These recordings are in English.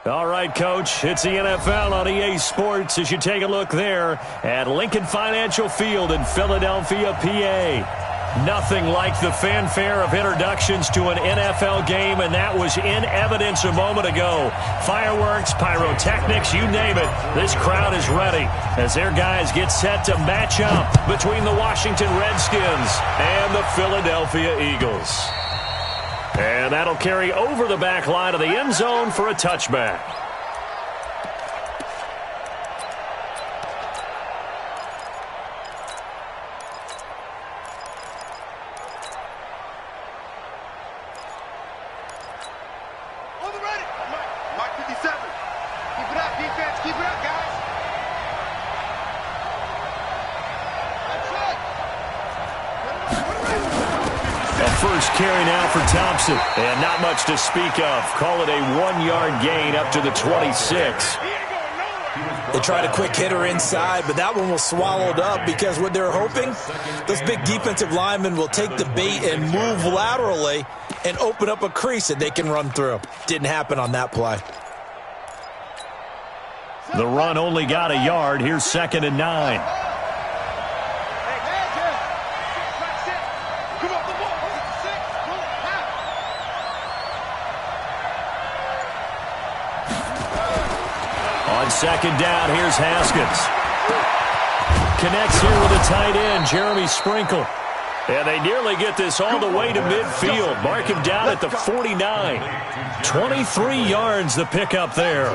All right, Coach, it's the NFL on EA Sports as you take a look there at Lincoln Financial Field in Philadelphia, PA. Nothing like the fanfare of introductions to an NFL game, and that was in evidence a moment ago. Fireworks, pyrotechnics, you name it. This crowd is ready as their guys get set to match up between the Washington Redskins and the Philadelphia Eagles. And that'll carry over the back line of the end zone for a touchback. First carry now for Thompson. And not much to speak of. Call it a 1-yard gain up to the 26. They tried a quick hitter inside, but that one was swallowed up because what they're hoping, those big defensive linemen will take the bait and move laterally and open up a crease that they can run through. Didn't happen on that play. The run only got a yard. Here's 2nd and 9. On 2nd down, here's Haskins. Connects here with a tight end, Jeremy Sprinkle. And they nearly get this all the way to midfield. Mark him down at the 49. 23 yards the pickup there.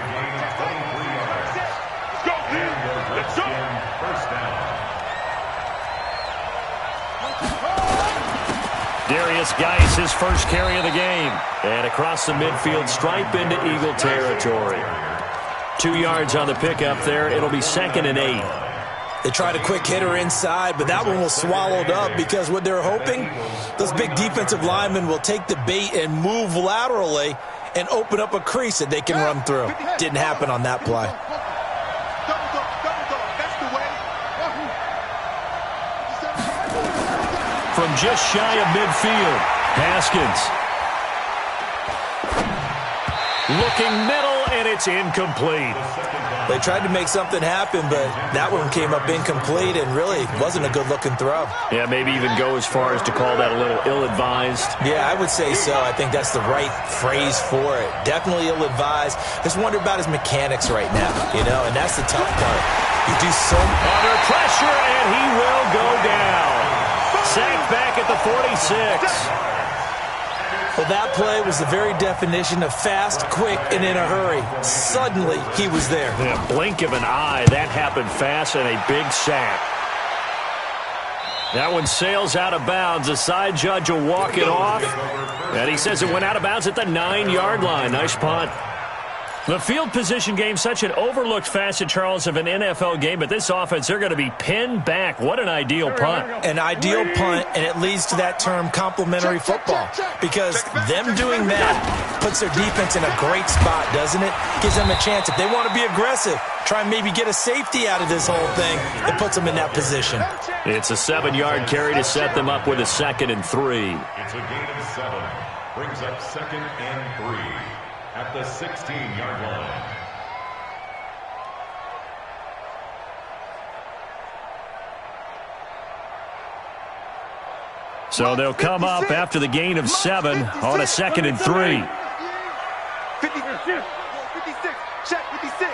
Darius Geis, his first carry of the game. And across the midfield stripe into Eagle territory. 2 yards on the pickup there. It'll be 2nd and 8. They tried a quick hitter inside, but that one was swallowed up because what they're hoping, those big defensive linemen will take the bait and move laterally and open up a crease that they can run through. Didn't happen on that play. From just shy of midfield, Haskins. Looking middle, and it's incomplete. They tried to make something happen, but that one came up incomplete and really wasn't a good-looking throw. Yeah, maybe even go as far as to call that a little ill-advised. Yeah, I would say so. I think that's the right phrase for it. Definitely ill-advised. Just wonder about his mechanics right now, and that's the tough part. You do so much. Under pressure, and he will go down. Sacked back at the 46. Well, that play was the very definition of fast, quick, and in a hurry. Suddenly, he was there. In a blink of an eye, that happened fast and a big sack. That one sails out of bounds. The side judge will walk it off. And he says it went out of bounds at the 9-yard line. Nice punt. The field position game, such an overlooked facet, Charles, of an NFL game. But this offense, they're going to be pinned back. What an ideal punt. An ideal punt, and it leads to that term complementary football. Because them doing that puts their defense in a great spot, doesn't it? Gives them a chance. If they want to be aggressive, try and maybe get a safety out of this whole thing, it puts them in that position. It's a 7-yard carry to set them up with a 2nd and 3. It's a gain of 7. Brings up 2nd and 3. At the 16-yard line. So they'll come up after the gain of 7 on a 2nd and 3. 56. Check 56.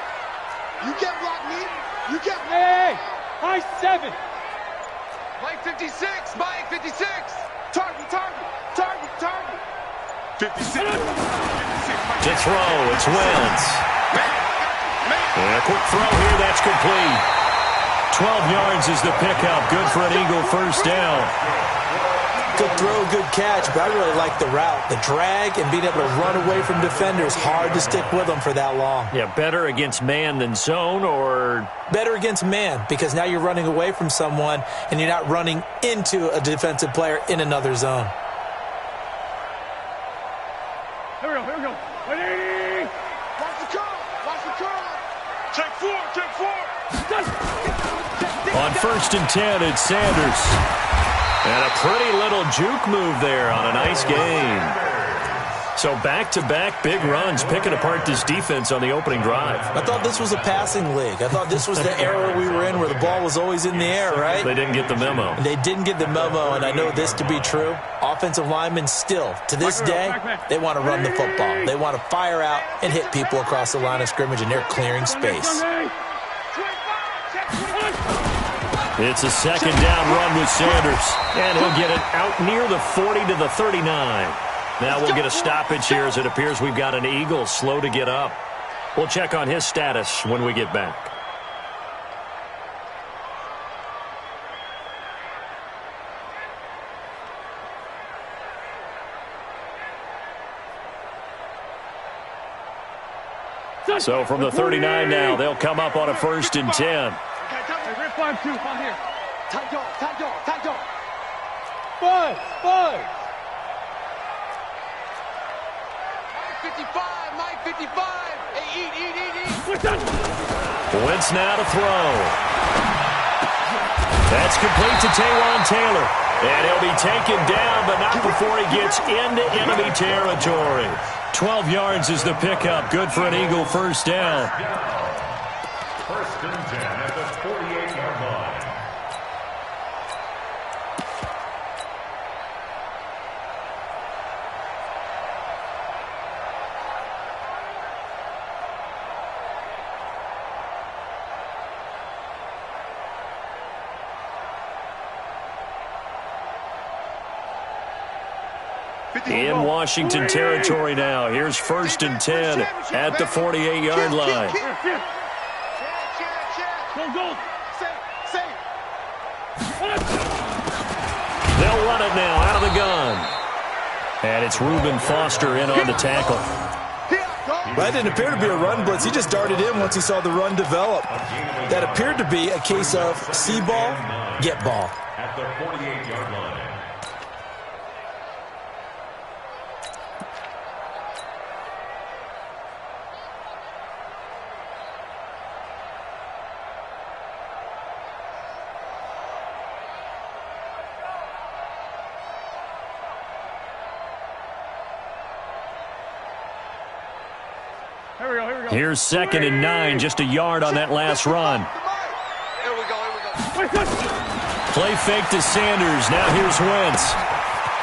You can't block me. You can't. Hey, high 7. Mike 56. Mike 56. Target. 56. To throw, it's Wentz. And a quick throw here, that's complete. 12 yards is the pickup. Good for an Eagle first down. Good throw, good catch, but I really like the route. The drag and being able to run away from defenders, hard to stick with them for that long. Yeah, better against man than zone, or? Better against man, because now you're running away from someone and you're not running into a defensive player in another zone. Here we go. Ready? Watch the curl. Check 4. On 1st and 10, it's Sanders. And a pretty little juke move there on a nice game. So back-to-back big runs, picking apart this defense on the opening drive. I thought this was a passing league. I thought this was the era we were in where the ball was always in the air, right? They didn't get the memo. They didn't get the memo, and I know this to be true. Offensive linemen still, to this day, they want to run the football. They want to fire out and hit people across the line of scrimmage, and they're clearing space. It's a second down run with Sanders, and he'll get it out near the 40 to the 39. Now we'll get a stoppage here as it appears we've got an Eagle slow to get up. We'll check on his status when we get back. So from the 39 now, they'll come up on a 1st and 10. Rip 5-2 on here. Tight dog, tight dog, tight dog. 5. 55, Mike 55. Hey, eat. Wentz now to throw. That's complete to Taywan Taylor. And he'll be taken down, but not before he gets into enemy territory. 12 yards is the pickup. Good for an Eagle first down. 1st and 10 at the 48-yard line. In Washington territory now. Here's 1st and 10 at the 48-yard line. They'll run it now out of the gun. And it's Reuben Foster in on the tackle. That didn't appear to be a run blitz. He just darted in once he saw the run develop. That appeared to be a case of see ball, get ball. At the 48-yard line. Here's 2nd and 9, just a yard on that last run. Here we go. Play fake to Sanders. Now here's Wentz.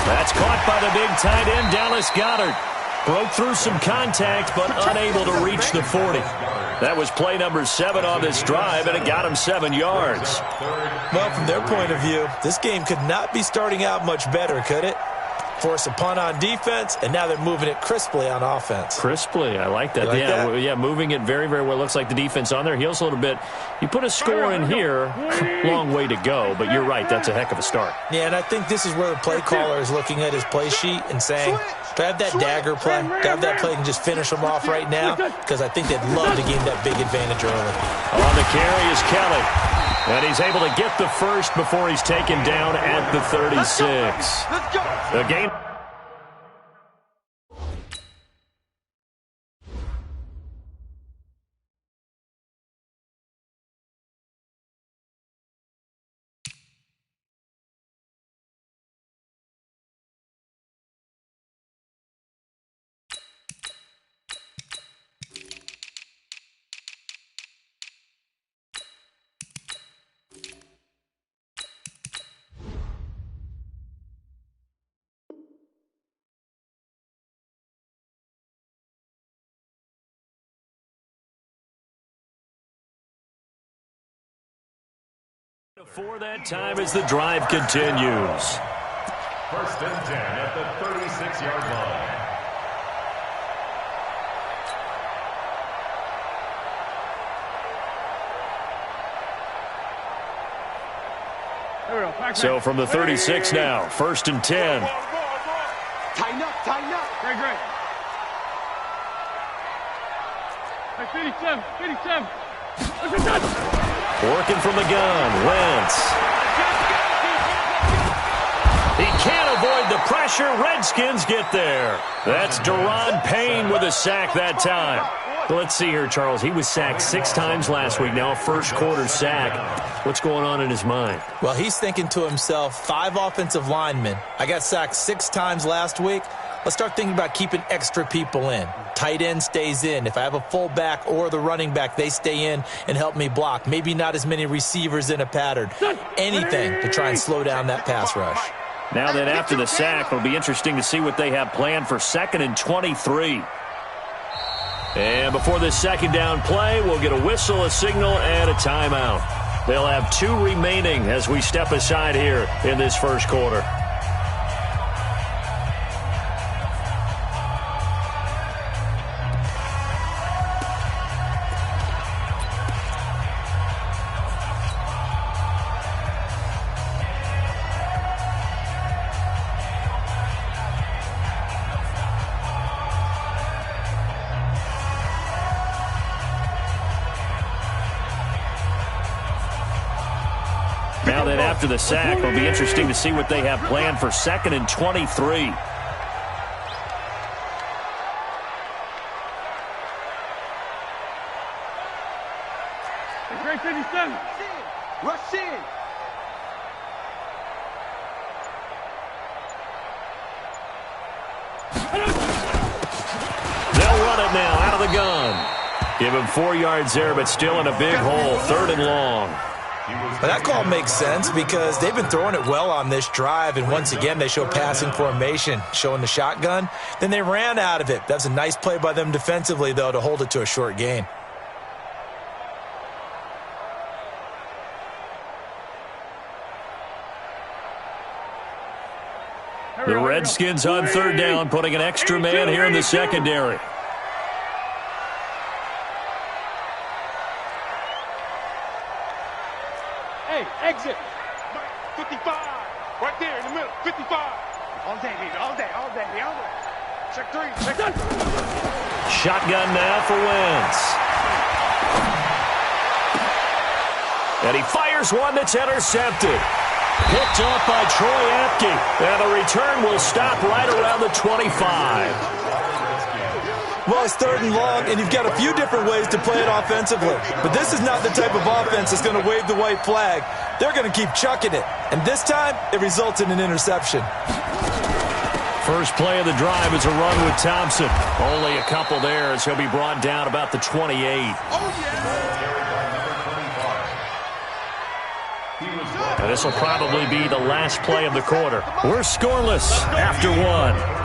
That's caught by the big tight end, Dallas Goedert. Broke through some contact, but unable to reach the 40. That was play number 7 on this drive, and it got him 7 yards. Well, from their point of view, this game could not be starting out much better, could it? Force a punt on defense, and now they're moving it crisply on offense. Crisply, I like that. Like that? Yeah, moving it very, very well. Looks like the defense on their heels a little bit. You put a score in here, long way to go, but you're right, that's a heck of a start. Yeah, and I think this is where the play caller is looking at his play sheet and saying, do I have that dagger play? Do I have that play and just finish them off right now? Because I think they'd love to gain that big advantage early. On the carry is Kelly. And he's able to get the first before he's taken down at the 36. Let's go. The game. For that time as the drive continues. 1st and 10 at the 36-yard line. So from the 36 now, 1st and 10. Tighten up, tighten up. Great. 57. Working from the gun, Wentz. He can't avoid the pressure. Redskins get there. That's Daron Payne with a sack that time. Let's see here, Charles. He was sacked 6 times last week. Now a first-quarter sack. What's going on in his mind? Well, he's thinking to himself, 5 offensive linemen. I got sacked 6 times last week. let's start thinking about keeping extra people in. Tight end stays in. If I have a fullback or the running back, they stay in and help me block. Maybe not as many receivers in a pattern. Anything to try and slow down that pass rush. Now then, after the sack, it'll be interesting to see what they have planned for 2nd and 23. And before this second down play, we'll get a whistle, a signal, and a timeout. They'll have 2 remaining as we step aside here in this first quarter. Now then, after the sack, it'll be interesting to see what they have planned for 2nd and 23. Great 57. Rush in. They'll run it now out of the gun. Give him 4 yards there, but still in a big hole, 3rd and long. But that call makes sense because they've been throwing it well on this drive, and once again they show passing formation, showing the shotgun. Then they ran out of it. That's a nice play by them defensively, though, to hold it to a short gain. The Redskins on 3rd down, putting an extra man here in the secondary. Hey, exit. 55. Right there in the middle. 55. All day, baby. All day. All day. All day. Check 3. Check 3. Shotgun now for Wentz. And he fires one that's intercepted. Picked off by Troy Apke. And the return will stop right around the 25. Well, it's 3rd and long, and you've got a few different ways to play it offensively. But this is not the type of offense that's going to wave the white flag. They're going to keep chucking it. And this time, it results in an interception. First play of the drive is a run with Thompson. Only a couple there as he'll be brought down about the 28. And this will probably be the last play of the quarter. We're scoreless after 1.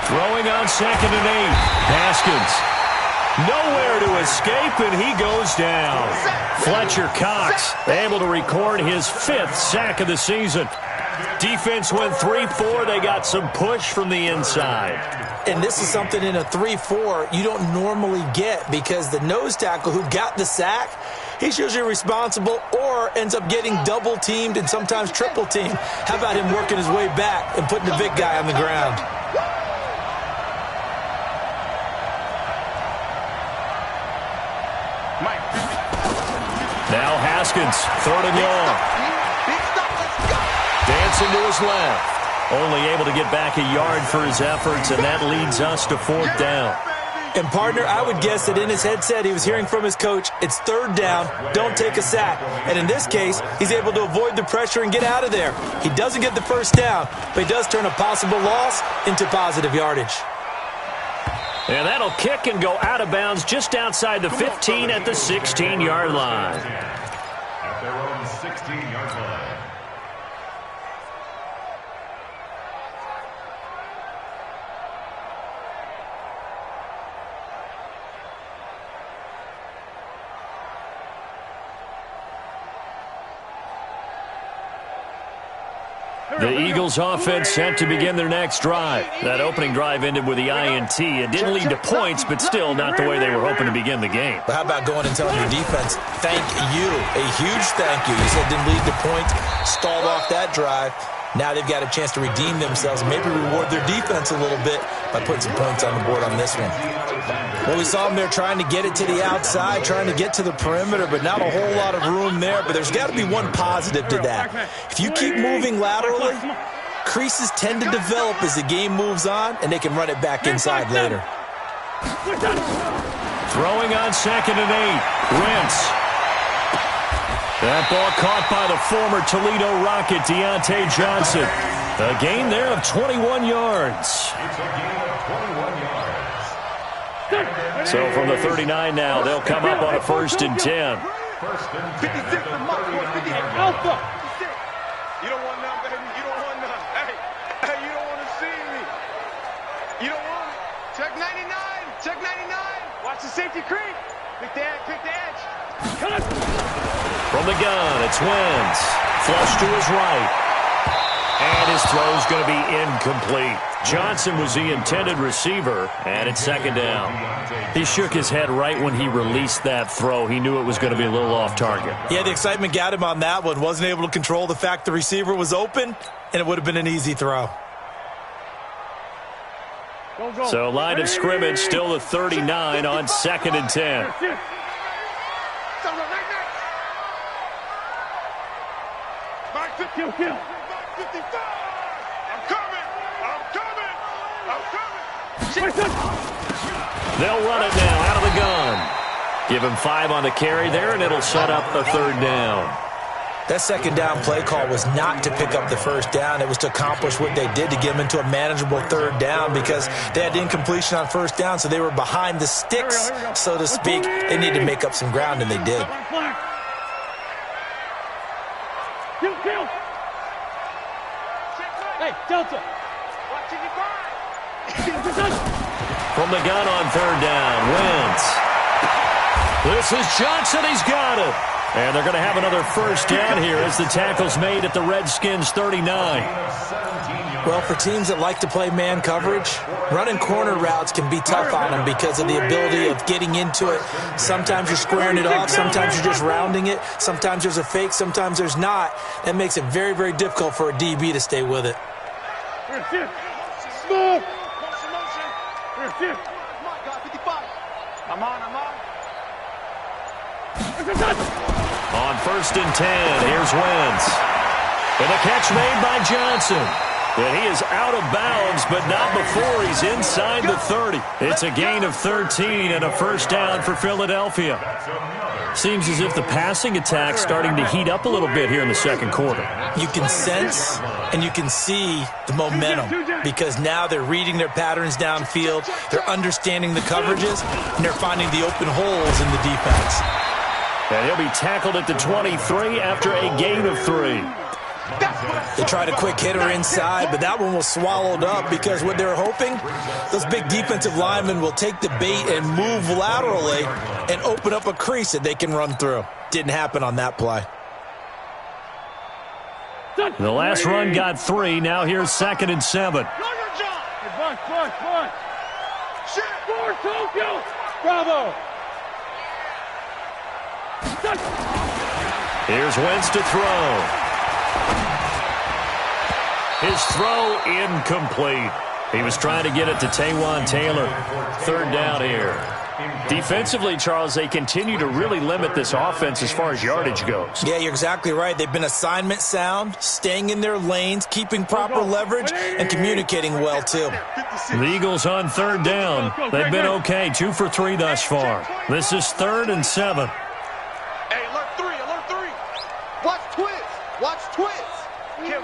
Throwing on 2nd and 8. Haskins. Nowhere to escape, and he goes down. Fletcher Cox able to record his 5th sack of the season. Defense went 3-4. They got some push from the inside. And this is something in a 3-4 you don't normally get because the nose tackle who got the sack, he's usually responsible or ends up getting double-teamed and sometimes triple-teamed. How about him working his way back and putting the big guy on the ground? Now Haskins, 3rd and long. Dancing to his left. Only able to get back a yard for his efforts, and that leads us to 4th down. And, partner, I would guess that in his headset he was hearing from his coach, it's 3rd down, don't take a sack. And in this case, he's able to avoid the pressure and get out of there. He doesn't get the 1st down, but he does turn a possible loss into positive yardage. And that'll kick and go out of bounds just outside the 15 at the 16-yard line. At their own 16-yard line. The Eagles offense set to begin their next drive. That opening drive ended with the INT. It didn't lead to points, but still not the way they were hoping to begin the game. But how about going and telling your defense, thank you, a huge thank you. You said it didn't lead to points, stalled off that drive. Now they've got a chance to redeem themselves and maybe reward their defense a little bit by putting some points on the board on this one. Well, we saw them there trying to get it to the outside, trying to get to the perimeter, but not a whole lot of room there. But there's got to be one positive to that. If you keep moving laterally, creases tend to develop as the game moves on, and they can run it back inside later. Throwing on 2nd and 8. Wentz. That ball caught by the former Toledo Rocket, Deontay Johnson. A gain there of 21 yards. It's a gain of 21 yards. So from the 39 now, they'll come up on a 1st and 10. First and 10. 56 to Mark 58. Alpha. 56. You don't want none, baby. You don't want none. Hey, you don't want to see me. You don't want it. Check 99. Check 99. Watch the safety creep. Pick the edge. Pick the edge. Cut. From the gun, it's Wentz. Flush to his right. And his throw's going to be incomplete. Johnson was the intended receiver, and it's 2nd down. He shook his head right when he released that throw. He knew it was going to be a little off target. Yeah, the excitement got him on that one. Wasn't able to control the fact the receiver was open, and it would have been an easy throw. So line of scrimmage still the 39 on 2nd and 10. Kill. 55. I'm coming. They'll run it now out of the gun. Give him 5 on the carry there, and it'll set up a 3rd down. That 2nd down play call was not to pick up the 1st down. It was to accomplish what they did to get them into a manageable 3rd down because they had incompletion on 1st down, so they were behind the sticks, so to speak. They needed to make up some ground, and they did. Kill. Hey, Delta. Watch it. From the gun on 3rd down, Wentz. This is Johnson. He's got it. And they're going to have another 1st down here as the tackle's made at the Redskins 39. Well, for teams that like to play man coverage, running corner routes can be tough on them because of the ability of getting into it. Sometimes you're squaring it off. Sometimes you're just rounding it. Sometimes there's a fake. Sometimes there's not. That makes it very, very difficult for a DB to stay with it. Smooth. I'm on. On 1st and 10, here's Wentz. And a catch made by Johnson. And he is out of bounds, but not before he's inside the 30. It's a gain of 13 and a 1st down for Philadelphia. Seems as if the passing attack's starting to heat up a little bit here in the 2nd quarter. You can sense and you can see the momentum because now they're reading their patterns downfield, they're understanding the coverages, and they're finding the open holes in the defense. And he'll be tackled at the 23 after a gain of 3. They tried a quick hitter inside, but that one was swallowed up because what they're hoping, those big defensive linemen will take the bait and move laterally and open up a crease that they can run through. Didn't happen on that play. The last run got 3. Now here's 2nd and 7. Bravo. Here's Wentz to throw. His throw incomplete. He was trying to get it to Taywan Taylor. 3rd down here. Defensively, Charles, they continue to really limit this offense as far as yardage goes. Yeah, you're exactly right. They've been assignment sound, staying in their lanes, keeping proper leverage, and communicating well, too. The Eagles on 3rd down. They've been okay, 2 for 3 thus far. This is 3rd and 7. Hey, alert 3. Watch twist. Kill.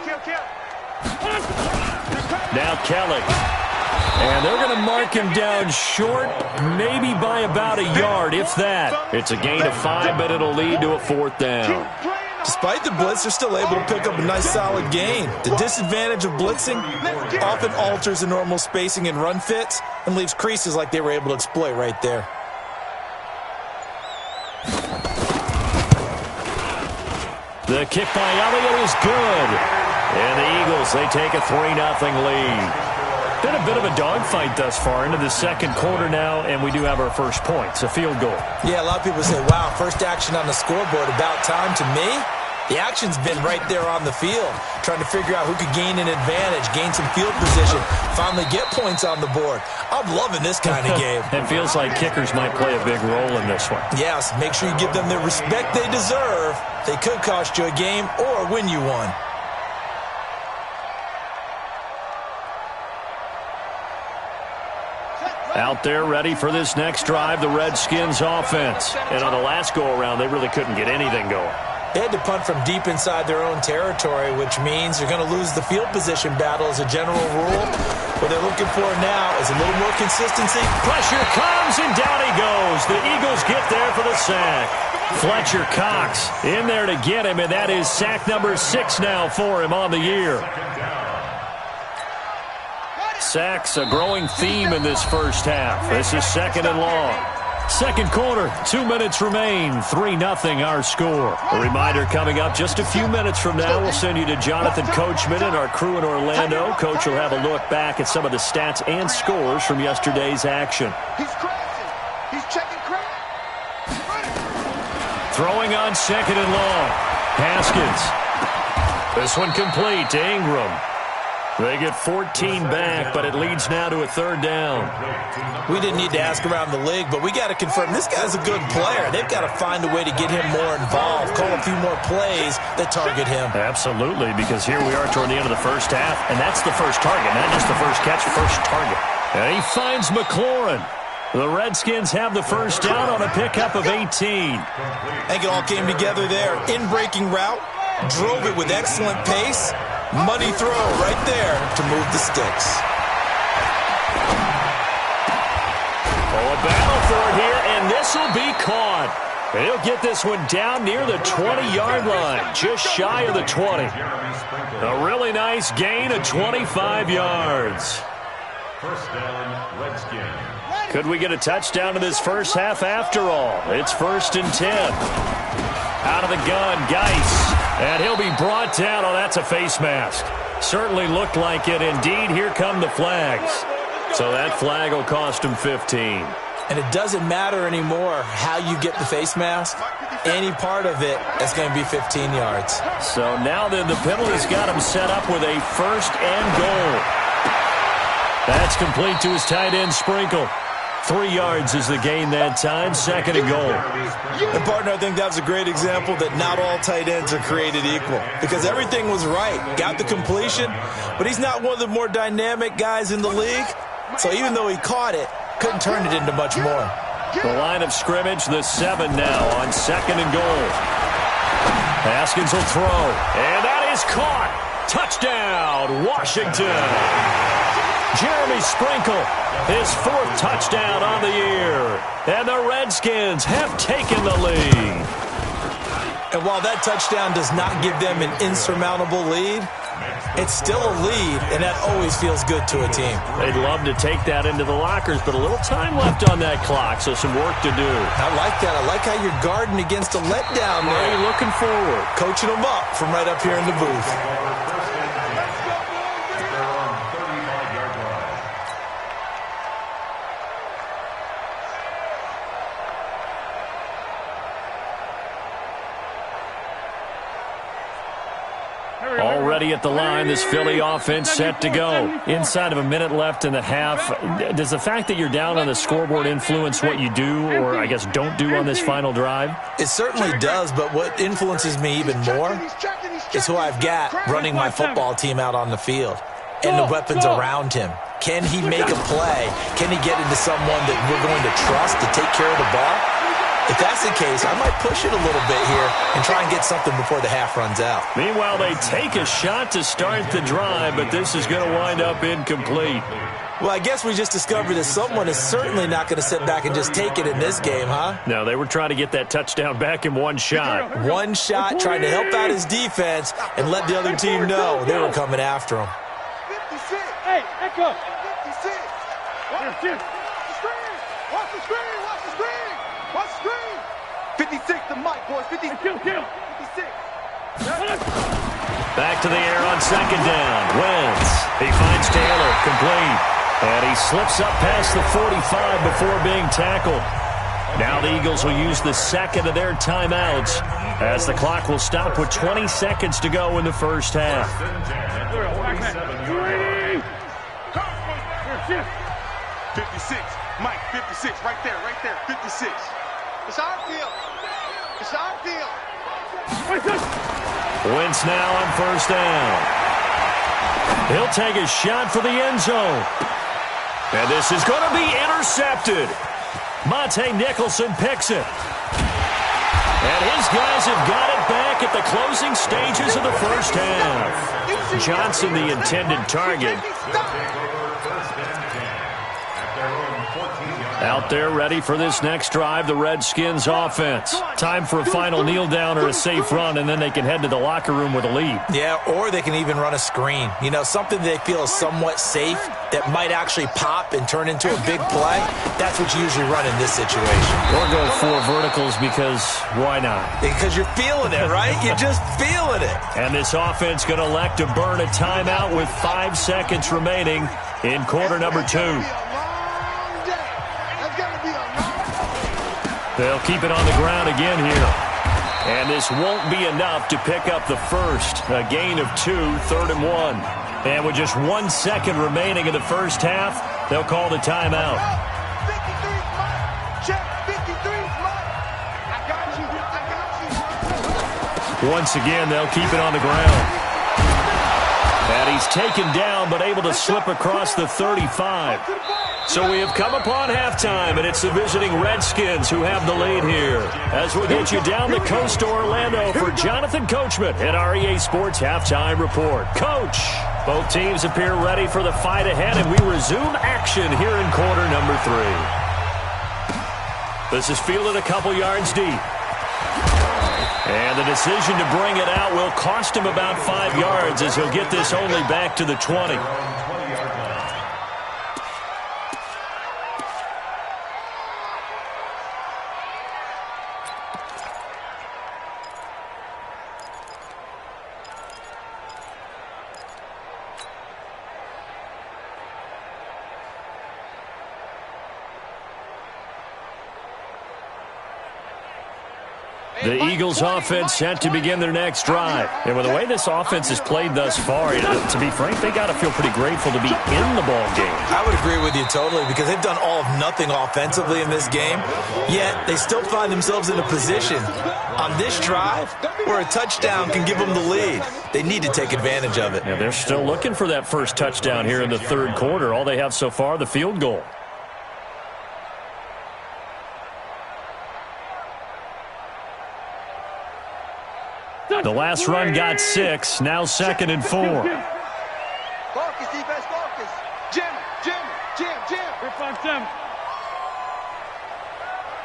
Now Kelly. And they're going to mark him down short, maybe by about a yard, if that. It's a gain of 5, but it'll lead to a 4th down. Despite the blitz, they're still able to pick up a nice solid gain. The disadvantage of blitzing often alters the normal spacing and run fits and leaves creases like they were able to exploit right there. The kick by Elliott is good. And the Eagles, they take a 3-0 lead. Been a bit of a dogfight thus far into the 2nd quarter now, and we do have our first point. It's a field goal. Yeah, a lot of people say, wow, first action on the scoreboard, about time. To me, the action's been right there on the field, trying to figure out who could gain an advantage, gain some field position, finally get points on the board. I'm loving this kind of game. It feels like kickers might play a big role in this one. Yes, make sure you give them the respect they deserve. They could cost you a game or win you one. Out there ready for this next drive, the Redskins offense. And on the last go-around, they really couldn't get anything going. They had to punt from deep inside their own territory, which means you're going to lose the field position battle as a general rule. What they're looking for now is a little more consistency. Pressure comes, and down he goes. The Eagles get there for the sack. Fletcher Cox in there to get him, and that is sack number 6 now for him on the year. Sacks a growing theme in this first half. This is 2nd and long. Second quarter, 2 minutes remain. 3-0 our score. A reminder coming up just a few minutes from now, we'll send you to Jonathan Coachman and our crew in Orlando. Coach will have a look back at some of the stats and scores from yesterday's action. He's crashing. He's checking crash. Throwing on 2nd and long. Haskins. This one complete to Ingram. They get 14 back, but it leads now to a 3rd down. We didn't need to ask around the league, but we got to confirm this guy's a good player. They've got to find a way to get him more involved, call a few more plays that target him. Absolutely, because here we are toward the end of the first half, and that's the first target, not just the first catch, first target. And he finds McLaurin. The Redskins have the first down on a pickup of 18. I think it all came together there. In-breaking route, drove it with excellent pace. Money throw right there to move the sticks. Oh, a battle for it here, and this will be caught. He'll get this one down near the 20-yard line, just shy of the 20. A really nice gain of 25 yards. First down, Redskins. Could we get a touchdown in this first half after all? It's 1st and 10. Out of the gun, Geis. And he'll be brought down. Oh, that's a face mask. Certainly looked like it. Indeed, here come the flags. So that flag will cost him 15. And it doesn't matter anymore how you get the face mask. Any part of it is going to be 15 yards. So now then the penalty's got him set up with a 1st and goal. That's complete to his tight end, Sprinkle. 3 yards is the gain that time, 2nd and goal. And, partner, I think that was a great example that not all tight ends are created equal. Because everything was right. Got the completion, but he's not one of the more dynamic guys in the league. So even though he caught it, couldn't turn it into much more. The line of scrimmage, the 7 now on 2nd and goal. Haskins will throw, and that is caught. Touchdown, Washington. Jeremy Sprinkle, his 4th touchdown on the year. And the Redskins have taken the lead. And while that touchdown does not give them an insurmountable lead, it's still a lead, and that always feels good to a team. They'd love to take that into the lockers, but a little time left on that clock, so some work to do. I like that. I like how you're guarding against a letdown there. You're looking forward. Coaching them up from right up here in the booth. Already at the line, this Philly offense set to go. Inside of a minute left in the half. Does the fact that you're down on the scoreboard influence what you do, or I guess don't do on this final drive? It certainly does, but what influences me even more is who I've got running my football team out on the field and the weapons around him. Can he make a play? Can he get into someone that we're going to trust to take care of the ball? If that's the case, I might push it a little bit here and try and get something before the half runs out. Meanwhile, they take a shot to start the drive, but this is going to wind up incomplete. Well, I guess we just discovered that someone is certainly not going to sit back and just take it in this game, huh? No, they were trying to get that touchdown back in one shot. One shot, trying to help out his defense and let the other team know they were coming after him. 56. Hey, echo. 56. Watch the screen. Watch the screen. Watch the screen. Watch the screen. 56 to Mike, boys. 56. 56. Back to the air on 2nd down. Wentz. He finds Taylor. Complete. And he slips up past the 45 before being tackled. Now the Eagles will use the 2nd of their timeouts as the clock will stop with 20 seconds to go in the first half. 56. Mike, 56. Right there. 56. It's our field. It's our field. Wentz now on 1st down. He'll take a shot for the end zone. And this is going to be intercepted. Monte Nicholson picks it. And his guys have got it back at the closing stages of the first half. Johnson, the intended target. Out there ready for this next drive, the Redskins offense. Time for a final kneel down or a safe run, and then they can head to the locker room with a lead. Yeah, or they can even run a screen. You know, something they feel is somewhat safe that might actually pop and turn into a big play. That's what you usually run in this situation. Or go 4 verticals because why not? Because you're feeling it, right? You're just feeling it. And this offense going to elect to burn a timeout with 5 seconds remaining in quarter number 2. They'll keep it on the ground again here. And this won't be enough to pick up the first. A gain of 2, 3rd and 1. And with just 1 second remaining in the first half, they'll call the timeout. 53, check 53, I got you. Once again, they'll keep it on the ground. And he's taken down, but able to slip across the 35. So we have come upon halftime, and it's the visiting Redskins who have the lead here. As we'll get you down the coast to Orlando for Jonathan Coachman at our EA Sports Halftime Report. Coach, both teams appear ready for the fight ahead, and we resume action here in quarter number 3. This is fielded a couple yards deep. And the decision to bring it out will cost him about 5 yards as he'll get this only back to the 20. The Eagles offense set to begin their next drive. And with the way this offense has played thus far, to be frank, they got to feel pretty grateful to be in the ball game. I would agree with you totally because they've done all of nothing offensively in this game, yet they still find themselves in a position on this drive where a touchdown can give them the lead. They need to take advantage of it. Yeah, they're still looking for that first touchdown here in the 3rd quarter. All they have so far, the field goal. The last run got 6, now 2nd and 4. Focus, defense, focus. Jim. 5-7.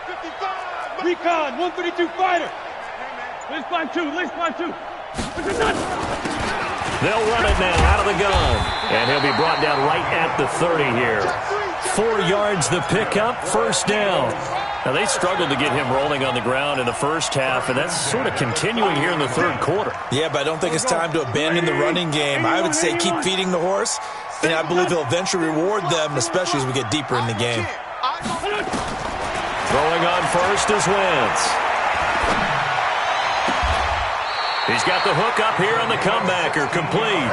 55. Recon, 132 fighter. Let's climb 2. They'll run it now out of the gun. And he'll be brought down right at the 30 here. 4 yards the pickup, first down. Now, they struggled to get him rolling on the ground in the first half, and that's sort of continuing here in the 3rd quarter. Yeah, but I don't think it's time to abandon the running game. I would say keep feeding the horse, and I believe he'll eventually reward them, especially as we get deeper in the game. Throwing on first is Wentz. He's got the hook up here on the comebacker, complete.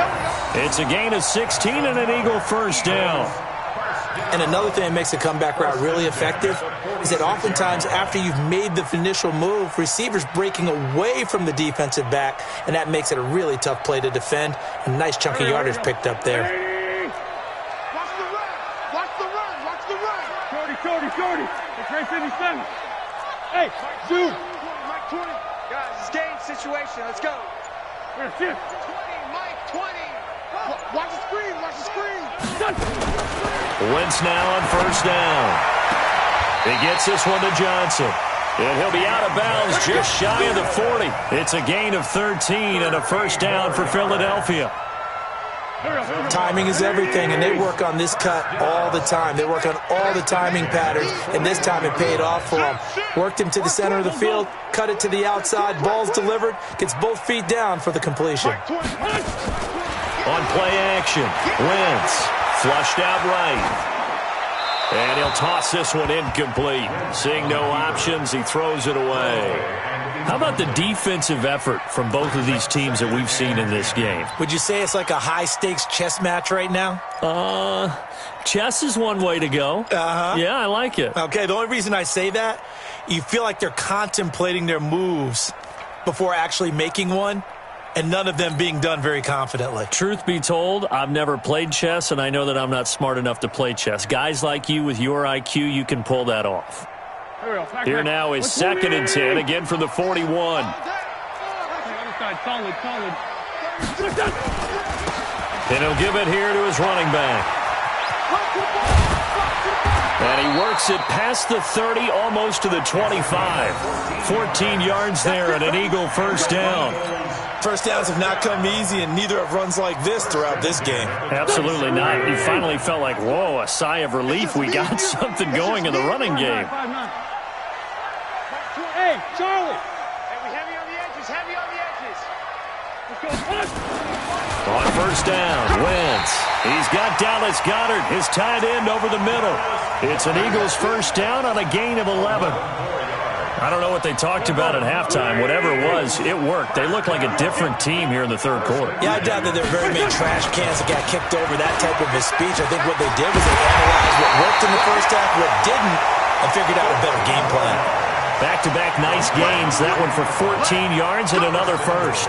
It's a gain of 16 and an Eagle first down. And another thing that makes a comeback route really effective is that oftentimes after you've made the initial move, receivers breaking away from the defensive back, and that makes it a really tough play to defend. A nice chunk of yardage picked up there. Watch the run. Shorty. It's right 57. Hey, shoot. Mike 20. Guys, it's game situation. Let's go. We're shift. 20, Mike 20. Watch the screen. Wentz now on first down. He gets this one to Johnson. And he'll be out of bounds just shy of the 40. It's a gain of 13 and a first down for Philadelphia. Timing is everything, and they work on this cut all the time. They work on all the timing patterns, and this time it paid off for them. Worked him to the center of the field, cut it to the outside, ball's delivered, gets both feet down for the completion. On play action, Wentz flushed out right. And he'll toss this one incomplete. Seeing no options, he throws it away. How about the defensive effort from both of these teams that we've seen in this game? Would you say it's like a high-stakes chess match right now? Chess is one way to go. Uh-huh. Yeah, I like it. Okay, the only reason I say that, you feel like they're contemplating their moves before actually making one. and none of them being done very confidently. Truth be told, I've never played chess, and I know that I'm not smart enough to play chess. Guys like you with your IQ, you can pull that off. Here now is 2nd and 10, again from the 41. And he'll give it here to his running back. And he works it past the 30, almost to the 25. 14 yards there and an Eagle first down. First downs have not come easy, and neither have runs like this throughout this game. Absolutely not. You finally felt like, whoa, a sigh of relief. We got something going in the running game. Hey, Charlie. Hey, we heavy on the edges, heavy on the edges. On first down, Wentz. He's got Dallas Goedert, his tight end, over the middle. It's an Eagles first down on a gain of 11. I don't know what they talked about at halftime. Whatever it was, it worked. They look like a different team here in the third quarter. Yeah, I doubt that there are very many trash cans that got kicked over that type of a speech. I think what they did was they analyzed what worked in the first half, what didn't, and figured out a better game plan. Back-to-back nice gains. That one for 14 yards and another first.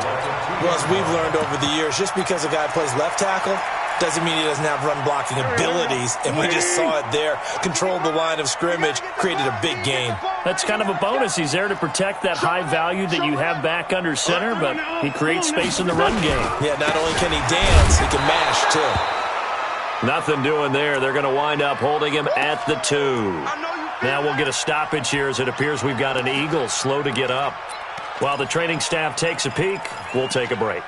Well, as we've learned over the years, just because a guy plays left tackle doesn't mean he doesn't have run-blocking abilities, and we just saw it there. Controlled the line of scrimmage, created a big gain. That's kind of a bonus. He's there to protect that high value that you have back under center, but he creates space in the run game. Yeah, not only can he dance, he can mash, too. Nothing doing there. They're going to wind up holding him at the 2. Now we'll get a stoppage here as it appears we've got an Eagle slow to get up. While the training staff takes a peek, we'll take a break.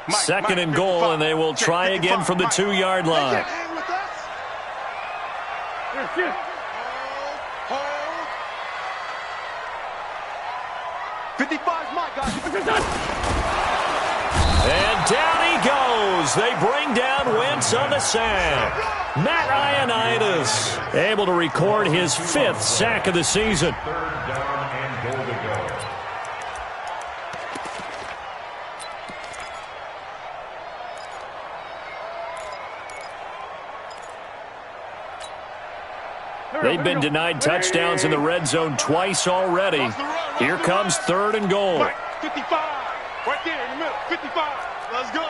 Second and goal, and they will try again from the 2-yard line. And down he goes. They bring down Wentz on the sack. Matt Ioannidis able to record his 5th sack of the season. Third down and goal to go. They've been denied touchdowns in the red zone twice already. Here comes 3rd and goal. 55. Right there in the middle. 55. Let's go.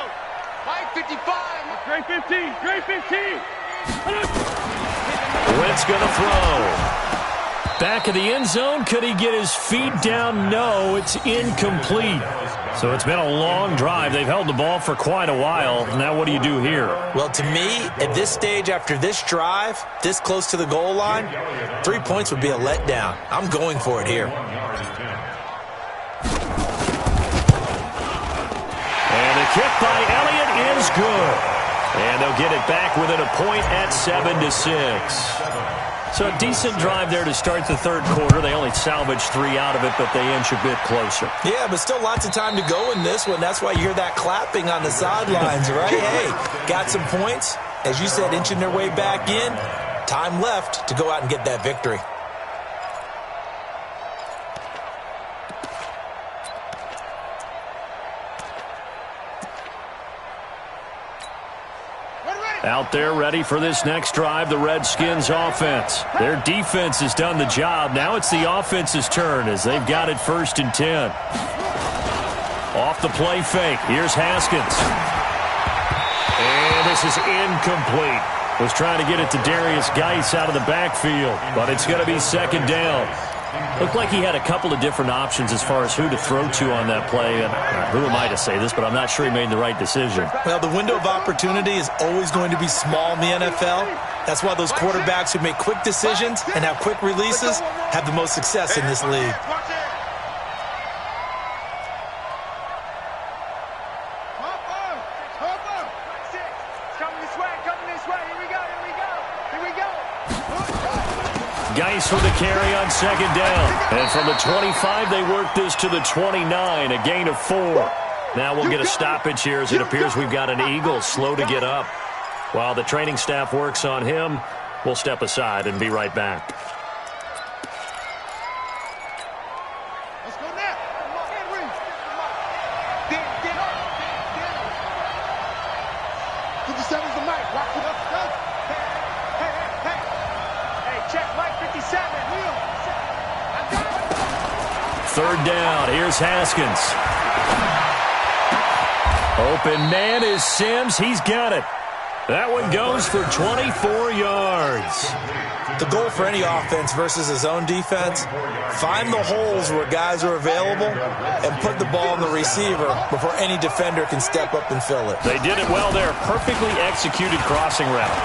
Mike, 55. Great 15. Great 15. Wentz going to throw. Back of the end zone. Could he get his feet down? No, it's incomplete. So it's been a long drive. They've held the ball for quite a while. Now what do you do here? Well, to me, at this stage, after this drive, this close to the goal line, 3 points would be a letdown. I'm going for it here. And the kick by Elliott is good. And they'll get it back within a point at 7-6. So a decent drive there to start the third quarter. They only salvaged 3 out of it, but they inch a bit closer. Yeah, but still lots of time to go in this one. That's why you hear that clapping on the sidelines, right? Hey, got some points. As you said, inching their way back in. Time left to go out and get that victory. Out there ready for this next drive, the Redskins offense. Their defense has done the job. Now it's the offense's turn as they've got it 1st and 10. Off the play fake. Here's Haskins. And this is incomplete. Was trying to get it to Darius Geis out of the backfield, but it's going to be 2nd down. Looked like he had a couple of different options as far as who to throw to on that play. And who am I to say this, but I'm not sure he made the right decision. Well, the window of opportunity is always going to be small in the NFL. That's why those quarterbacks who make quick decisions and have quick releases have the most success in this league. Geis with the carry on 2nd down. And from the 25, they work this to the 29, a gain of 4. Now we'll get a stoppage here as it appears we've got an Eagle slow to get up. While the training staff works on him, we'll step aside and be right back. Let's go now. third down. Here's Haskins. Open man is Sims. He's got it. That one goes for 24 yards. The goal for any offense versus his own defense, find the holes where guys are available and put the ball in the receiver before any defender can step up and fill it. They did it well there. Perfectly executed crossing route.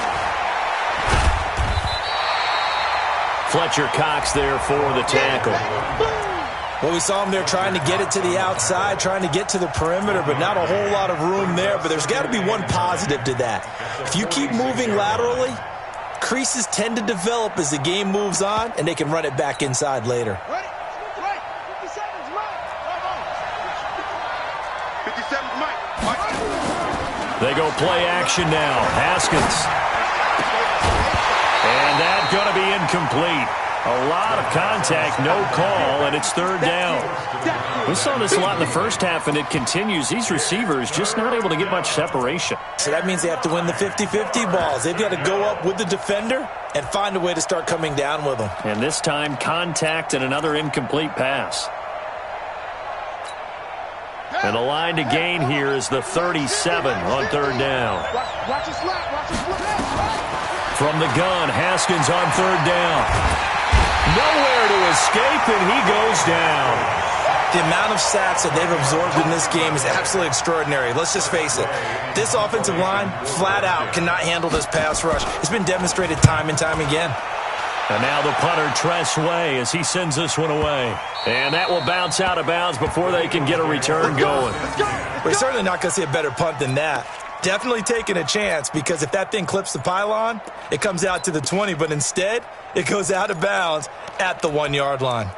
Fletcher Cox there for the tackle. Well, we saw him there trying to get it to the outside, trying to get to the perimeter, but not a whole lot of room there. But there's got to be one positive to that. If you keep moving laterally, creases tend to develop as the game moves on, and they can run it back inside later. 57's Mike. They go play action now. Haskins. And that's going to be incomplete. A lot of contact, no call, and it's third down. We saw this a lot in the first half, and it continues. These receivers just not able to get much separation. So that means they have to win the 50-50 balls. They've got to go up with the defender and find a way to start coming down with them. And this time, contact and another incomplete pass. And the line to gain here is the 37 on third down. Watch his lap. From the gun, Haskins on third down. Nowhere to escape, and he goes down. The amount of sacks that they've absorbed in this game is absolutely extraordinary. Let's just face it. This offensive line, flat out, cannot handle this pass rush. It's been demonstrated time and time again. And now the punter, Tress Way, as he sends this one away. And that will bounce out of bounds before they can get a return going. We're certainly not going to see a better punt than that. Definitely taking a chance, because if that thing clips the pylon, it comes out to the 20, but instead, it goes out of bounds at the 1-yard line.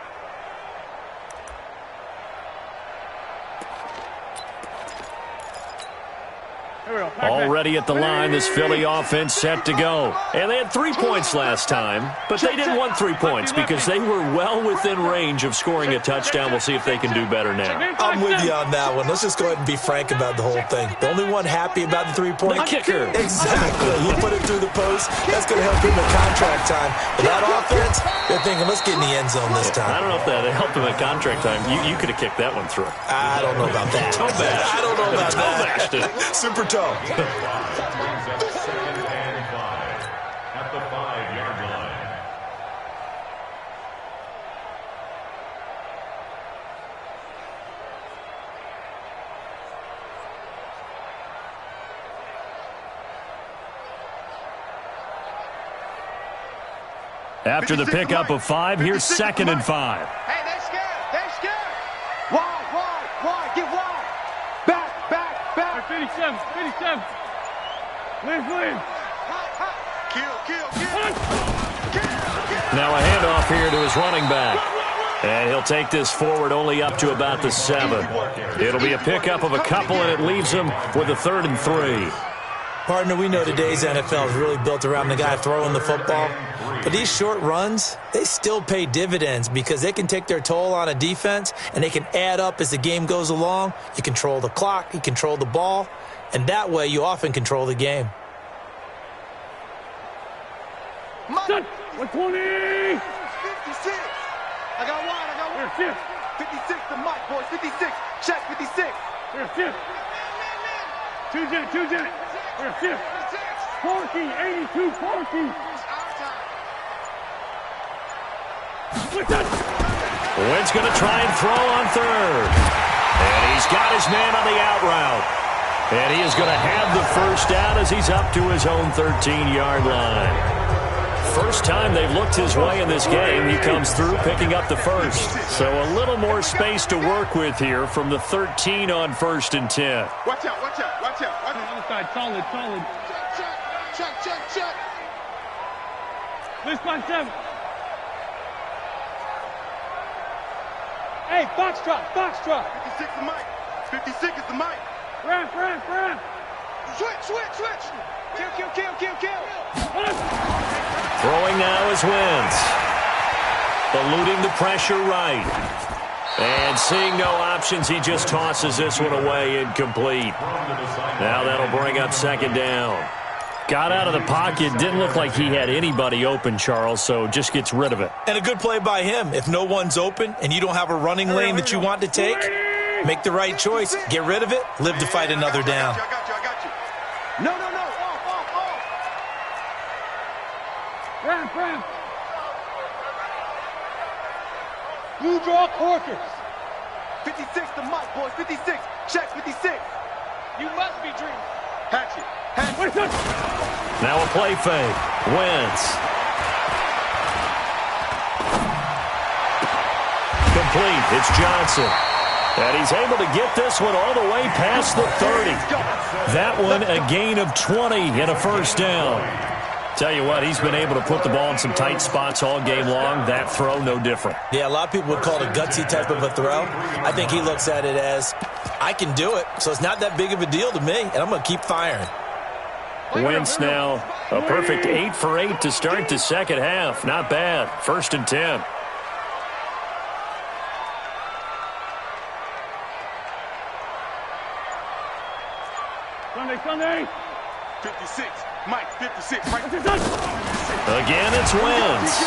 Already at the line, this Philly offense set to go. And they had 3 points last time, but they didn't want 3 points because they were well within range of scoring a touchdown. We'll see if they can do better now. I'm with you on that one. Let's just go ahead and be frank about the whole thing. The only one happy about the 3-point The kicker. Exactly. He put it through the post. That's going to help him at contract time. But that offense, they're thinking, let's get in the end zone this time. I don't know if that helped him at contract time. You could have kicked that one through. I don't know about that. Toe bashed. I don't know about Toe-bashed that. it. Super toe. Brings up second and 5 at the 5-yard line. After the pickup of 5, here's second and 5. Hey, they scared. Wide, get wide. Back. 57. Live. Kill. Now a handoff here to his running back. And he'll take this forward only up to about the 7. It'll be a pickup of a couple, and it leaves him with a 3rd and 3. Partner, we know today's NFL is really built around the guy throwing the football. But these short runs, they still pay dividends because they can take their toll on a defense, and they can add up as the game goes along. You control the clock, you control the ball, and that way you often control the game. Set. 120. 56. I got one. Here, 56 to Mike, boys. 56. Check 56. Here, 2 Jet. Here, 40, 82, 40. Wentz going to try and throw on 3rd. And he's got his man on the out route. And he is going to have the first down as he's up to his own 13-yard line. First time they've looked his way in this game, he comes through picking up the first. So a little more space to work with here from the 13 on 1st and 10. Watch out. Other side, solid. Check. This by 7. Hey, box drop. 56 to Mike. 56 is the Mike. Run. Switch. Kill. Throwing now is Wentz. Eluding the pressure right. And seeing no options, he just tosses this one away incomplete. Now that'll bring up 2nd down. Got out of the pocket. Didn't look like he had anybody open, Charles, so just gets rid of it. And a good play by him. If no one's open and you don't have a running lane that you want to take, make the right choice. Get rid of it. Live to fight another down. I got you. No. Off. Ram. Blue draw quarters. 56 to Mike, boys. 56. Check 56. You must be dreaming. Hatchet. Now a play fake. Wentz. Complete. It's Johnson. And he's able to get this one all the way past the 30. That one a gain of 20 and a first down. Tell you what, he's been able to put the ball in some tight spots all game long. That throw, no different. Yeah, a lot of people would call it a gutsy type of a throw. I think he looks at it as, I can do it, so it's not that big of a deal to me, and I'm going to keep firing. Wentz now a perfect 8 for 8 to start the second half. Not bad. 1st and 10. Sunday. 56. Mike, 56. Mike. Again, it's Wentz.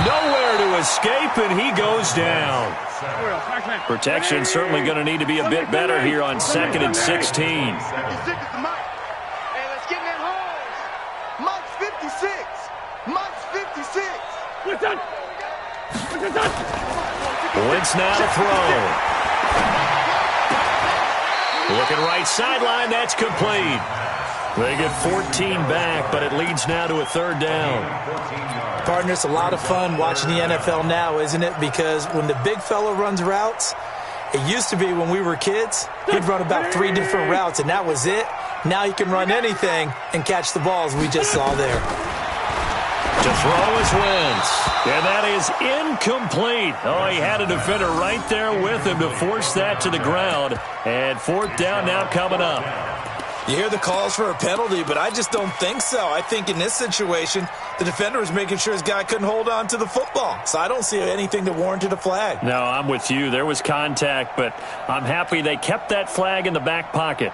Nowhere to escape, and he goes down. Protection certainly going to need to be a bit better here on 2nd and 16. 56 is Mike. Hey, let's get in that hole. Mike's 56. Mike's 56. Wentz now to throw. Looking right sideline, that's complete. They get 14 back, but it leads now to a 3rd down. Partner, it's a lot of fun watching the NFL now, isn't it? Because when the big fella runs routes, it used to be when we were kids, he'd run about 3 different routes, and that was it. Now he can run anything and catch the balls we just saw there. To throw is Wentz. And that is incomplete. Oh, he had a defender right there with him to force that to the ground. And 4th down now coming up. You hear the calls for a penalty, but I just don't think so. I think in this situation, the defender was making sure his guy couldn't hold on to the football. So I don't see anything that warranted a flag. No, I'm with you. There was contact, but I'm happy they kept that flag in the back pocket.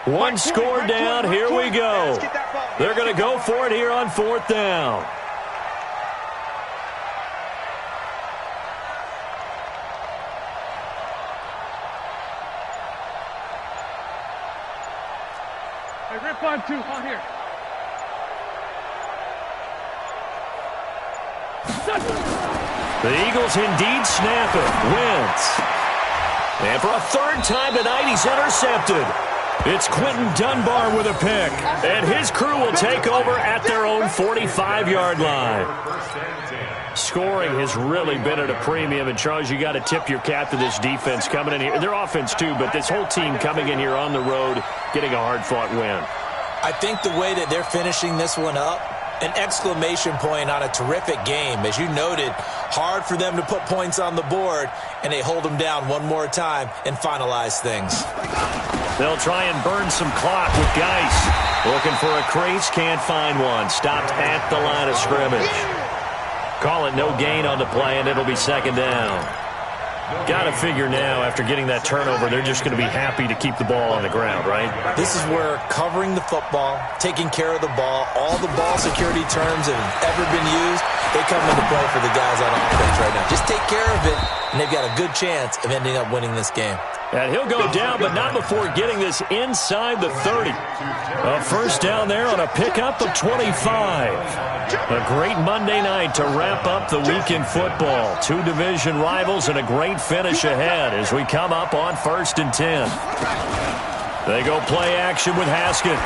One score down, here we go. They're going to go for it here on 4th down. Hey, rip 5-2, on here. The Eagles indeed snap it. Wentz. And for a 3rd time tonight, he's intercepted. It's Quentin Dunbar with a pick. And his crew will take over at their own 45-yard line. Scoring has really been at a premium. And, Charles, you got to tip your cap to this defense coming in here. Their offense, too, but this whole team coming in here on the road, getting a hard-fought win. I think the way that they're finishing this one up, an exclamation point on a terrific game. As you noted, hard for them to put points on the board, and they hold them down one more time and finalize things. They'll try and burn some clock with Geis. Looking for a crease, can't find one. Stopped at the line of scrimmage. Call it no gain on the play, and it'll be 2nd down. Got to figure now, after getting that turnover, they're just going to be happy to keep the ball on the ground, right? This is where covering the football, taking care of the ball, all the ball security terms that have ever been used, they come into play for the guys on offense right now. Just take care of it, and they've got a good chance of ending up winning this game. And he'll go down, but not before getting this inside the 30. A 1st down there on a pickup of 25. A great Monday night to wrap up the week in football. 2 division rivals and a great finish ahead as we come up on 1st and 10. They go play action with Haskins.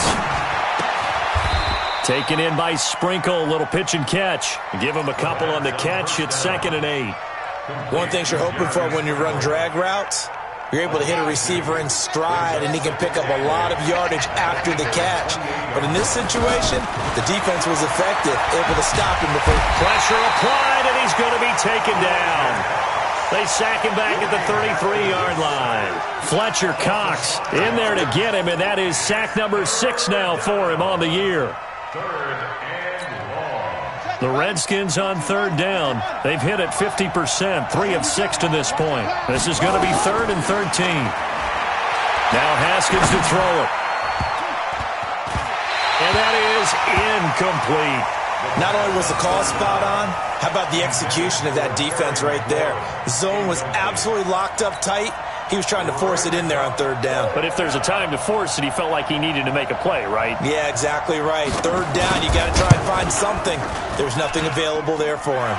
Taken in by Sprinkle, a little pitch and catch. Give him a couple on the catch. It's 2nd and 8. One thing you're hoping for when you run drag routes, you're able to hit a receiver in stride, and he can pick up a lot of yardage after the catch. But in this situation, the defense was effective, able to stop him before. Pressure applied, and he's going to be taken down. They sack him back at the 33-yard line. Fletcher Cox in there to get him, and that is sack number 6 now for him on the year. Third and long. The Redskins on third down. They've hit it 50%, 3 of 6 to this point. This is going to be 3rd and 13. Now Haskins to throw it. And that is incomplete. Not only was the call spot on, how about the execution of that defense right there? The zone was absolutely locked up tight. He was trying to force it in there on third down. But if there's a time to force it, he felt like he needed to make a play, right? Yeah, exactly right. Third down, you got to try and find something. There's nothing available there for him.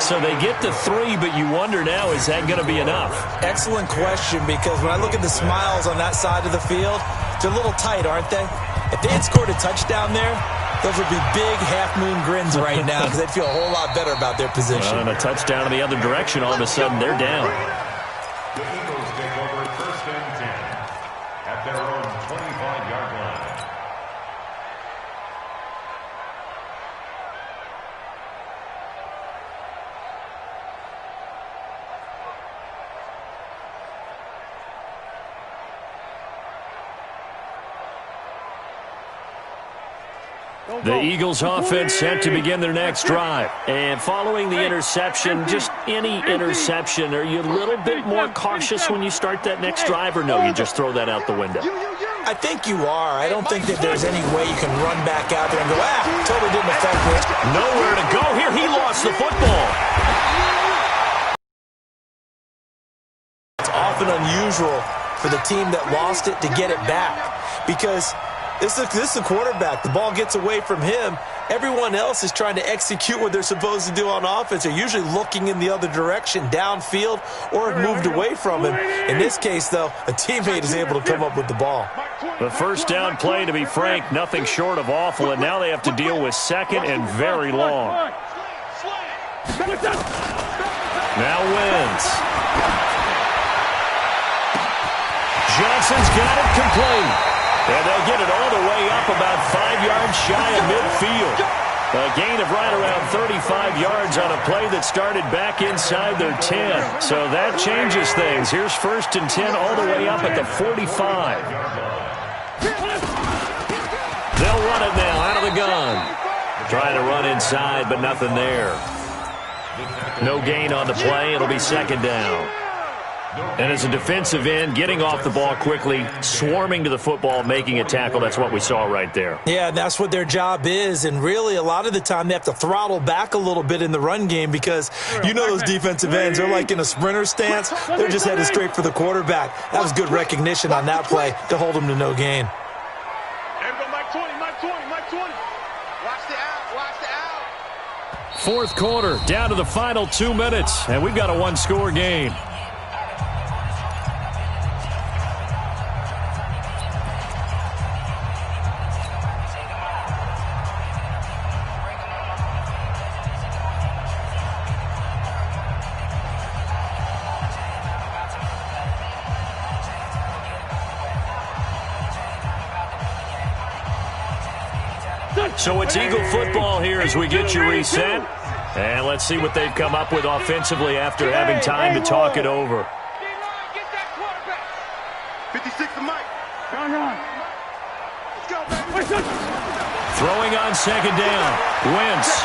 So they get to 3, but you wonder now, is that going to be enough? Excellent question, because when I look at the smiles on that side of the field, they're a little tight, aren't they? If they had scored a touchdown there, those would be big half-moon grins right now because they'd feel a whole lot better about their position. And a touchdown in the other direction, all of a sudden they're down. The Eagles take over 1st and 10 at their own 25-yard line. The Eagles offense set to begin their next drive. And following the interception, just any interception, are you a little bit more cautious when you start that next drive, or no, you just throw that out the window? I think you are. I don't think that there's any way you can run back out there and go, totally didn't affect me. Nowhere to go here. He lost the football. It's often unusual for the team that lost it to get it back because this is a quarterback. The ball gets away from him. Everyone else is trying to execute what they're supposed to do on offense. They're usually looking in the other direction, downfield, or have moved away from him. In this case, though, a teammate is able to come up with the ball. The first down play, to be frank, nothing short of awful, and now they have to deal with 2nd and very long. Now Wentz. Johnson's got it complete. And they'll get it all the way up about 5 yards shy of midfield. A gain of right around 35 yards on a play that started back inside their 10. So that changes things. Here's 1st and 10 all the way up at the 45. They'll run it now out of the gun. Trying to run inside, but nothing there. No gain on the play. It'll be 2nd down. And as a defensive end, getting off the ball quickly, swarming to the football, making a tackle, that's what we saw right there. Yeah, that's what their job is. And really, a lot of the time, they have to throttle back a little bit in the run game because you know those defensive ends, they're like in a sprinter stance. They're just headed straight for the quarterback. That was good recognition on that play to hold them to no gain. Mike 20, Mike 20, Mike 20. Watch the out, watch the out. 4th quarter, down to the final 2 minutes, and we've got a 1-score game. So it's Eagle football here as we get you reset. And let's see what they've come up with offensively after having time to talk it over. 56 to Mike. Let's go, baby. Throwing on 2nd down. Wentz.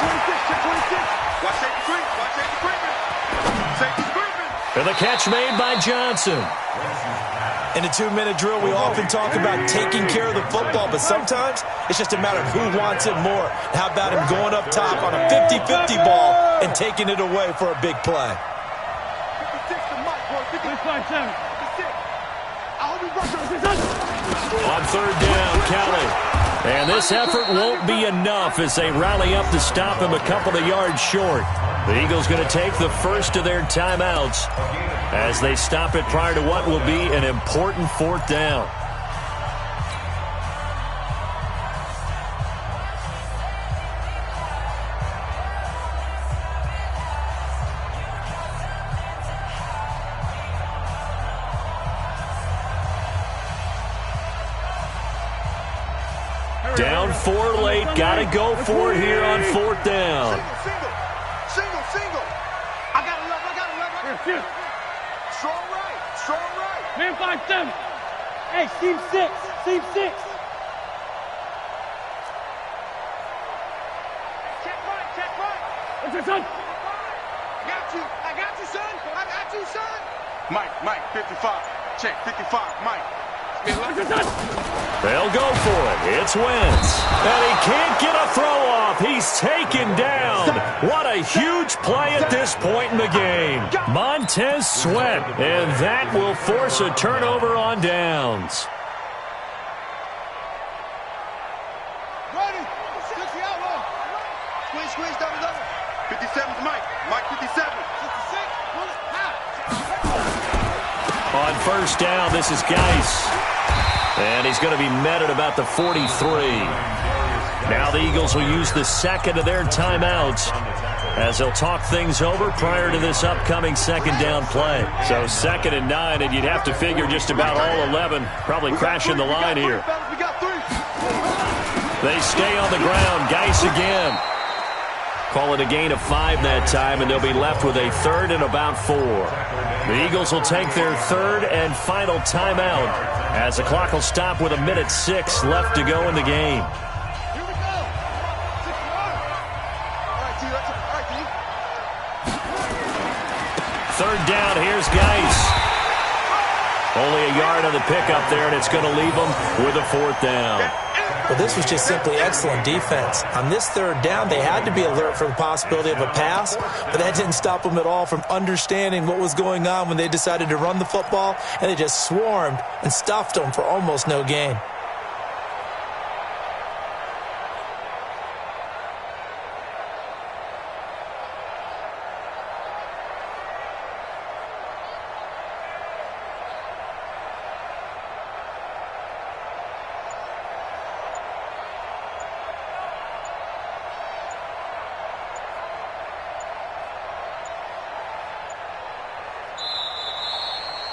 Watch safety creep. Watch safety creeping. Safety creeping. And the catch made by Johnson. In a 2-minute drill, we often talk about taking care of the football, but sometimes it's just a matter of who wants it more. How about him going up top on a 50-50 ball and taking it away for a big play? 56 to Mike, boy. 56. I hope he rushes. On 3rd down, Kelly. And this effort won't be enough as they rally up to stop him a couple of yards short. The Eagles going to take the first of their timeouts as they stop it prior to what will be an important 4th down. Down 4 late, got to go for it here on 4th down. Single. I got it, love. Strong right. Man 5-7. Hey, seam 6. Mike, 55. Check, 55, Mike. They'll go for it. It's Wentz. And he can't get a throw off. He's taken down. What a huge play at this point in the game. Montez Sweat. And that will force a turnover on downs. Ready. Squeeze, double. 57's Mike. Mike, 57. 66. On first down, this is Geis. And he's going to be met at about the 43. Now the Eagles will use the second of their timeouts as they'll talk things over prior to this upcoming second down play. So 2nd and 9, and you'd have to figure just about all 11 probably crashing the line here. They stay on the ground. Geis again. Call it a gain of 5 that time, and they'll be left with a 3rd and about 4. The Eagles will take their 3rd and final timeout as the clock will stop with 1:06 left to go in the game. Here we go. 3rd down, here's Geis. Only a yard on the pickup there, and it's going to leave them with a 4th down. Well, this was just simply excellent defense. On this 3rd down, they had to be alert for the possibility of a pass, but that didn't stop them at all from understanding what was going on when they decided to run the football, and they just swarmed and stuffed them for almost no gain.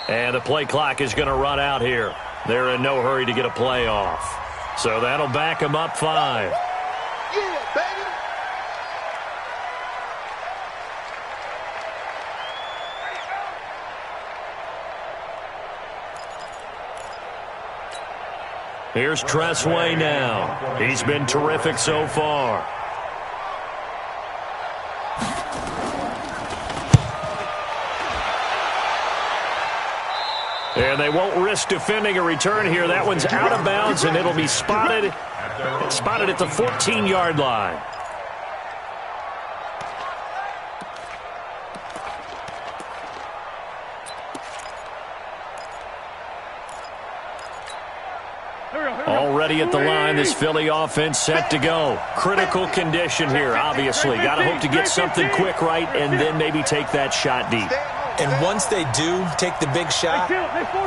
And the play clock is going to run out here. They're in no hurry to get a play off. So that'll back them up 5. Yeah, baby. Here's Tressway now. He's been terrific so far. And they won't risk defending a return here. That one's out of bounds, and it'll be spotted at the 14-yard line. Already at the line, this Philly offense set to go. Critical condition here, obviously. Got to hope to get something quick right and then maybe take that shot deep. And once they do take the big shot,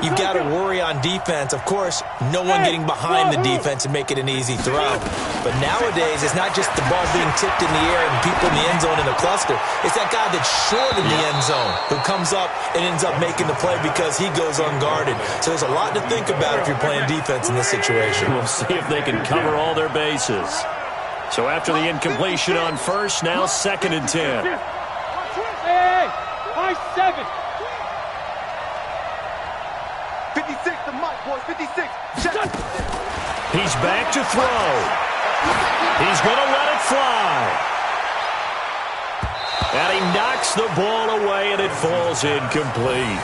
you've got to worry on defense. Of course, no one getting behind the defense and make it an easy throw. But nowadays, it's not just the ball being tipped in the air and people in the end zone in a cluster. It's that guy that's short in the end zone who comes up and ends up making the play because he goes unguarded. So there's a lot to think about if you're playing defense in this situation. We'll see if they can cover all their bases. So after the incompletion on first, now 2nd and 10. Hey, 7. 56 to Mike, boys. 56. He's back to throw. He's going to let it fly. And he knocks the ball away, and it falls incomplete.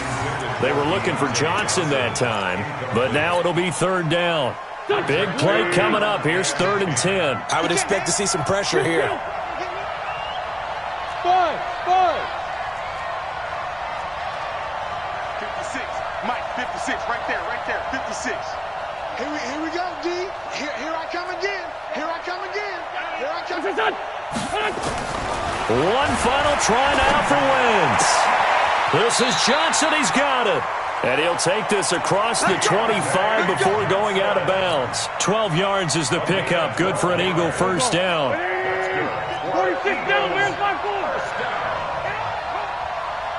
They were looking for Johnson that time, but now it'll be 3rd down. Big play coming up. Here's 3rd and 10. I would expect to see some pressure here. 5. 56. Mike, 56. Right there. 56. Here we go, D. Here I come again. One final try now for Wentz. This is Johnson. He's got it. And he'll take this across the 25 before going out of bounds. 12 yards is the pickup. Good for an Eagle first down. 46 down, where's my ball?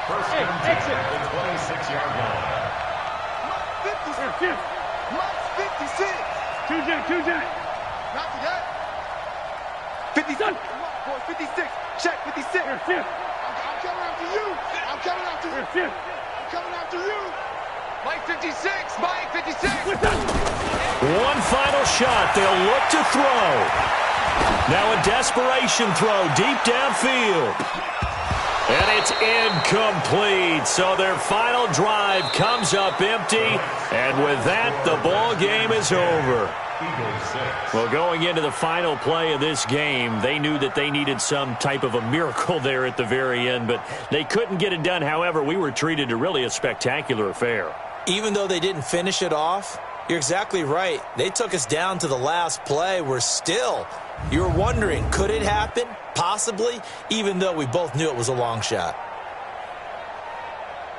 First and 10 at the 26-yard line. 56. Mike's 56. 2 Jack. Not to that. 56. Boys, 56. Check, 56. I'm coming after you. I'm coming after you. Mike 56. Mike 56. One final shot. They'll look to throw. Now a desperation throw deep downfield. And it's incomplete. So their final drive comes up empty. And with that, the ball game is over. Well, going into the final play of this game, they knew that they needed some type of a miracle there at the very end, but they couldn't get it done. However, we were treated to really a spectacular affair. Even though they didn't finish it off, you're exactly right. They took us down to the last play. You're wondering, could it happen? Possibly, even though we both knew it was a long shot.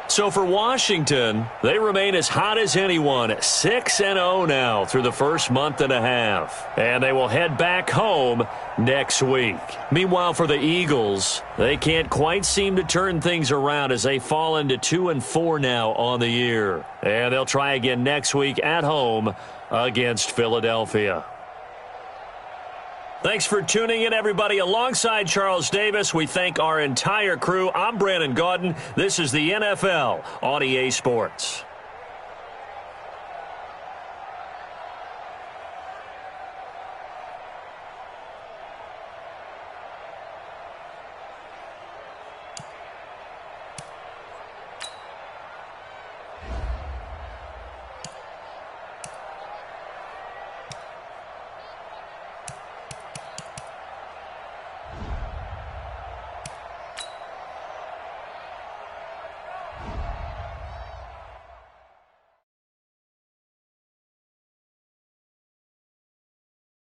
So for Washington, they remain as hot as anyone, 6-0 now through the first month and a half. And they will head back home next week. Meanwhile, for the Eagles, they can't quite seem to turn things around as they fall into 2-4 now on the year. And they'll try again next week at home against Philadelphia. Thanks for tuning in, everybody. Alongside Charles Davis, we thank our entire crew. I'm Brandon Gaudin. This is the NFL on EA Sports.